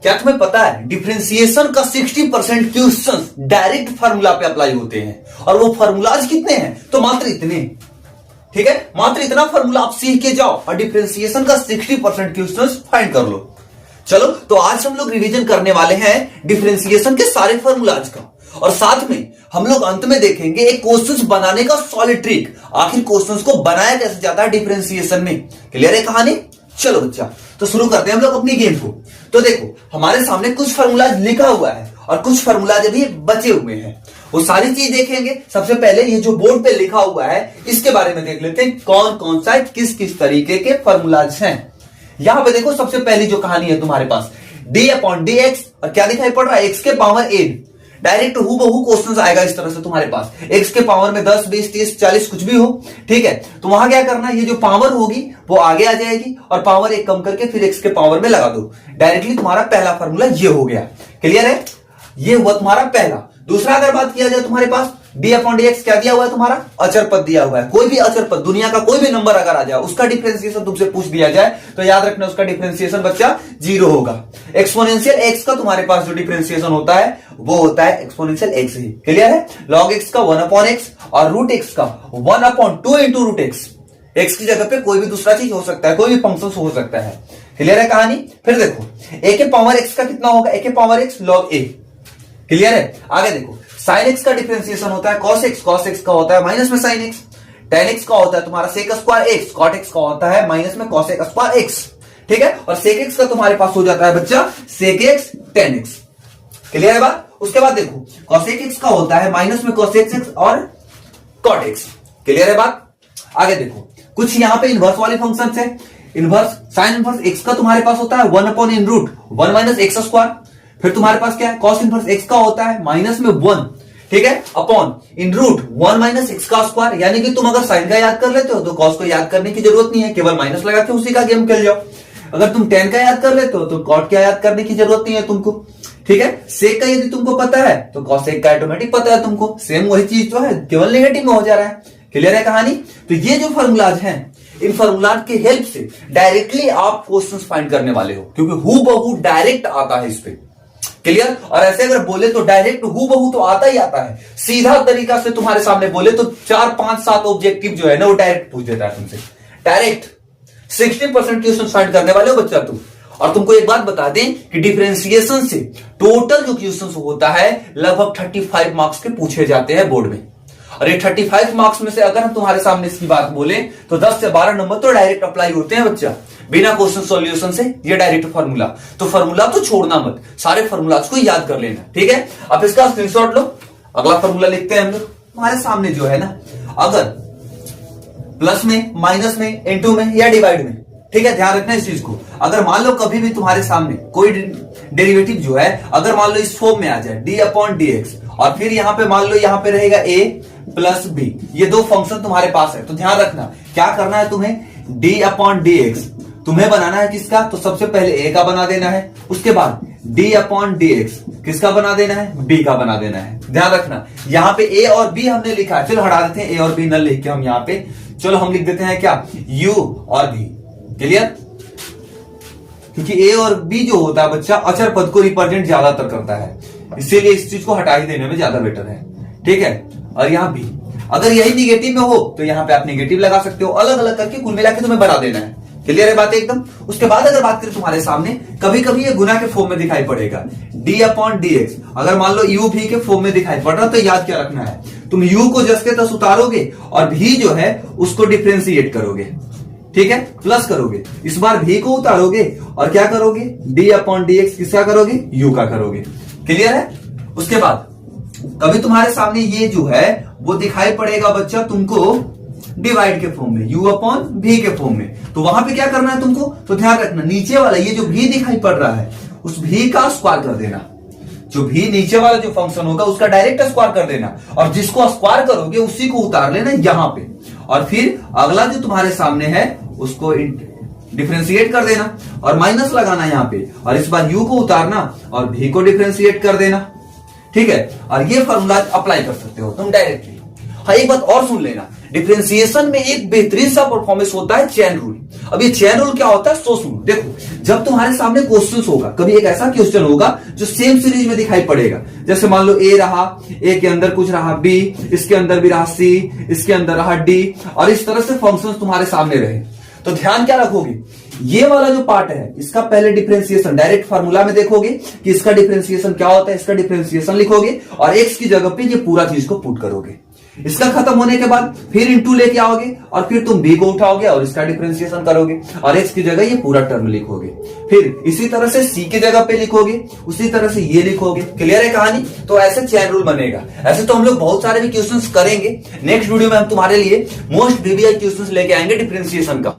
क्या तुम्हें पता है डिफरेंशिएशन का 60% क्वेश्चन डायरेक्ट फार्मूला पे अप्लाई होते हैं और वो फार्मूलाज कितने हैं? तो मात्र इतने। ठीक है, मात्र इतना फार्मूला आप सीख के जाओ और डिफरेंशिएशन का 60% क्वेश्चन फाइंड कर लो। चलो तो आज हम लोग रिवीजन करने वाले हैं डिफरेंशिएशन के सारे फार्मूलाज का और साथ में हम लोग अंत में देखेंगे एक क्वेश्चंस बनाने का सॉलिड ट्रिक। आखिर क्वेश्चंस को बनाया कैसे जाता है डिफरेंशिएशन में। क्लियर है कहानी? चलो बच्चा तो शुरू करते हैं हम लोग अपनी गेम को। तो देखो हमारे सामने कुछ फार्मूलाज लिखा हुआ है और कुछ फार्मूलाज अभी बचे हुए हैं, वो सारी चीज देखेंगे। सबसे पहले ये जो बोर्ड पे लिखा हुआ है इसके बारे में देख लेते हैं, कौन कौन सा किस किस तरीके के फार्मूलाज हैं। यहां पे देखो सबसे पहली जो कहानी है तुम्हारे पास d/dx और क्या दिखाई पड़ रहा है x के पावर n। डायरेक्ट हूबहू क्वेश्चन आएगा इस तरह से तुम्हारे पास, x के पावर में 10 20 30 40 कुछ भी हो। ठीक है, तो वहां क्या करना, ये जो पावर होगी वो आगे आ जाएगी और पावर एक कम करके फिर x के पावर में लगा दो। डायरेक्टली तुम्हारा पहला फार्मूला ये हो गया। क्लियर है? ये हुआ तुम्हारा पहला। दूसरा अगर बात किया जाए तुम्हारे पास d/dx क्या दिया हुआ है तुम्हारा? अचर पद दिया हुआ है। कोई भी अचर पद दुनिया का कोई भी नंबर अगर आ जाए उसका डिफरेंशिएशन तुमसे पूछ दिया जाए तो याद रखना उसका डिफरेंशिएशन बच्चा 0 होगा। एक्सपोनेंशियल x का तुम्हारे पास जो डिफरेंशिएशन होता है वो होता है एक्सपोनेंशियल x ही। क्लियर है? log x का 1/x और रूट x का 1/2 इंटू रूट x। x की जगह पे कोई भी दूसरा चीज हो सकता है, कोई भी फंक्शन हो सकता है। क्लियर है कहानी? फिर देखो a के पावर x का कितना होगा? a के power x log a। Clear है? आगे देखो साइन एक्स का डिफरेंशिएशन होता है कॉस एक्स, कॉस एक्स का होता है माइनस में साइन एक्स। टेन एक्स का होता है तुम्हारा sec square X, cot X का होता है माइनस में कॉस एक्स स्क्वायर एक्स। ठीक है, और सेक एक्स का तुम्हारे पास हो जाता है बच्चा sec X tan X. Clear है बात? उसके बाद देखो कॉसेक एक्स का होता है माइनस में कॉसेक एक्स और कॉट एक्स। क्लियर है बात? आगे देखो कुछ यहां पे इनवर्स वाले फंक्शन है। इनवर्स साइन इनवर्स एक्स का तुम्हारे पास होता है 1/√1 माइनस एक्स स्क्वायर। फिर तुम्हारे पास क्या है? कॉस इनवर्स एक्स का होता है माइनस में 1। ठीक है, अपॉन इन रूट 1 माइनस एक्स का स्क्वायर। यानी कि तुम अगर साइन का याद कर लेते हो तो कॉस को याद करने की जरूरत नहीं है, केवल माइनस लगा के उसी का गेम खेल जाओ। अगर तुम टेन का याद कर लेते हो तो कॉट का याद करने की जरूरत नहीं है तुमको। ठीक है, सेक का यदि तुमको पता है तो कॉसेक का ऑटोमेटिक पता है तुमको। सेम वही चीज जो है केवल नेगेटिव में हो जा रहा है। क्लियर है कहानी? तो ये जो फार्मूलाज हैं इन फार्मूलाज की हेल्प से डायरेक्टली आप क्वेश्चंस फाइंड करने वाले हो, क्योंकि हूबहू डायरेक्ट आता है इस पे। क्लियर? और ऐसे अगर बोले तो डायरेक्ट हूबहू तो आता ही आता है। सीधा तरीका से तुम्हारे सामने बोले तो 4 5 7 ऑब्जेक्टिव जो है ना वो डायरेक्ट पूछ देता है तुमसे। डायरेक्ट 60% क्वेश्चन फाइंड करने वाले हो बच्चा तुम। और तुमको एक बात बता दें कि डिफरेंशिएशन से टोटल जो क्वेश्चन होता है लगभग 35 मार्क्स के पूछे जाते हैं बोर्ड में। और ये 35 मार्क्स में से अगर हम तुम्हारे सामने इसकी बात बोले तो 10 से 12 नंबर तो डायरेक्ट अप्लाई होते हैं बच्चा, बिना क्वेश्चन सॉल्यूशन से। ये डायरेक्ट फार्मूला, तो फार्मूला तो छोड़ना मत, सारे फार्मूलाज को याद कर लेना। ठीक है, अब इसका स्क्रीनशॉट लो। अगला फार्मूला लिखते हैं हम लोग। तुम्हारे सामने जो है ना, अगर प्लस में माइनस में इनटू में या डिवाइड में, ठीक है ध्यान रखना इस चीज को। अगर मान लो कभी भी तुम्हारे सामने कोई डेरिवेटिव जो है अगर मान लो इस फॉर्म में आ जाए d/dx और फिर यहां पे मान लो यहां पे रहेगा a प्लस b, ये दो फंक्शन तुम्हारे पास है, तो ध्यान रखना क्या करना है तुम्हें, d/dx तुम्हें बनाना है किसका? तो सबसे पहले a का बना देना है, उसके बाद d/dx किसका बना देना है? b का बना देना है। ध्यान रखना यहां पे a और b हमने लिखा है, चलो हटा देते हैं a और b न लिख के हम यहां पे, चलो हम लिख देते हैं क्या, u और v। क्लियर? क्योंकि a और b जो होता है बच्चा अचर पद को रिप्रेजेंट ज्यादातर करता है, इसीलिए इस चीज को हटा ही देने में ज्यादा बेटर है। ठीक है, और यहां भी अगर यही निगेटिव में हो तो यहां पे आप निगेटिव लगा सकते हो, अलग अलग करके कुल मिला के तुम्हें बना देना है। क्लियर है बात एकदम? उसके बाद अगर बात करें तुम्हारे सामने कभी कभी ये गुना के फॉर्म में दिखाई पड़ेगा d/dx। अगर मान लो u v के फॉर्म में दिखाई पड़ रहा तो याद क्या रखना है, तुम u को जस के तस उतारोगे और v जो है उसको डिफ्रेंशिएट करोगे। ठीक है, प्लस करोगे, इस बार v को उतारोगे और क्या करोगे, d/dx किसका करोगे, u का करोगे। क्लियर है? उसके बाद कभी तुम्हारे सामने ये जो है वो दिखाई पड़ेगा बच्चा तुमको डिवाइड के फॉर्म में, u/v के फॉर्म में, तो वहां पे क्या करना है तुमको, तो ध्यान रखना नीचे वाला ये जो v दिखाई पड़ रहा है उस v का स्क्वायर कर देना। जो v नीचे वाला जो फंक्शन होगा उसका डायरेक्ट स्क्वायर कर देना और जिसको स्क्वायर करोगे उसी को उतार लेना यहां पे, और फिर अगला जो तुम्हारे सामने है उसको डिफरेंशिएट कर देना और माइनस लगाना यहां पे, और इस बार u को उतारना और v को डिफरेंशिएट कर देना। ठीक है, और ये फॉर्मूला अप्लाई कर सकते हो तुम डायरेक्टली। हाँ एक बात और सुन लेना, डिफरेंशिएशन में एक बेहतरीन सा परफॉर्मेंस होता है चेन रूल। अब ये चेन रूल क्या होता है, सो सुनो। देखो, जब तुम्हारे सामने क्वेश्चन होगा, कभी एक ऐसा क्वेश्चन होगा जो सेम सीरीज में दिखाई पड़ेगा, जैसे मान लो ए रहा, ए के अंदर कुछ रहा बी, इसके अंदर भी रहा सी, इसके अंदर रहा डी, और इस तरह से फंक्शंस तुम्हारे सामने रहे, तो ध्यान क्या रखोगे, ये वाला जो पार्ट है इसका पहले डिफरेंशिएशन डायरेक्ट फार्मूला में देखोगे कि इसका डिफरेंशिएशन क्या होता है, इसका डिफरेंशिएशन लिखोगे और एक्स की जगह पे ये पूरा चीज को पुट करोगे। इसका खत्म होने के बाद फिर इंटू लेके आओगे और फिर तुम बी को उठाओगे और इसका डिफरेंशिएशन करोगे और एक्स की जगह ये पूरा टर्म लिखोगे। फिर इसी तरह से सी की जगह पे लिखोगे, उसी तरह से ये लिखोगे। क्लियर है कहानी? तो ऐसे चेन रूल बनेगा। ऐसे तो हम लोग बहुत सारे भी क्वेश्चंस करेंगे। नेक्स्ट वीडियो में हम तुम्हारे लिए मोस्ट वीवीआई क्वेश्चंस लेके आएंगे डिफरेंशिएशन का।